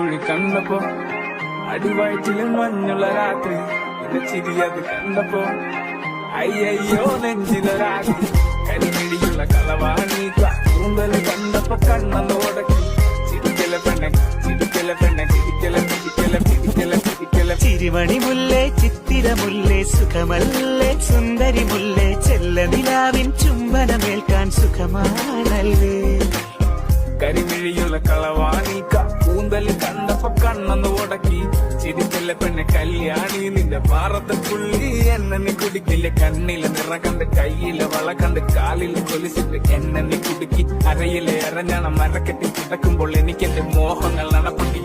കുഴി കണ്ടപ്പോ അടിവയറ്റിലും മഞ്ഞുള്ള രാത്രി എന്റെ ചിരിയത് കണ്ടപ്പോ അയ്യോ നെഞ്ചിലൊരാക്കി കരിമിഴിയുള്ള കളവാണി കൂന്തൽ കണ്ടപ്പോ കണ്ണോടക്കി ചിരിക്കല പെണ്ണെ ചിരിക്കല പെണ്ണെ ചിരിക്കല പിടിക്കല പിടിക്കല പിടിക്കല ചിരിമണി മുല്ലേ ചിത്തിരമുല്ലേ സുഖമല്ലേ സുന്ദരി മുല്ലേ ചെല്ല നിലാവിൻ ചുംബനമേൽക്കാൻ സുഖമാണല്ലേ കരിമിഴിയുള്ള കളവാണി കൂന്തൽ കണ്ടപ്പോ കണ്ണൊന്ന് ഉടക്കി ചിരിക്കല്ല പെണ്ണെ കല്യാണി നിന്റെ പാറത്തെ പുള്ളി എന്നെ നീ കുടിക്കില്ല കണ്ണിലെ നിറ കണ്ട് കയ്യിലെ വള കണ്ട് കാലിലെ കൊലിച്ചിട്ട് എന്നെ നീ കുടുക്കി അരയിലെ അരഞ്ഞണം മരക്കെട്ടി കിടക്കുമ്പോൾ എനിക്ക് എന്റെ മോഹങ്ങൾ നടപ്പുണ്ട്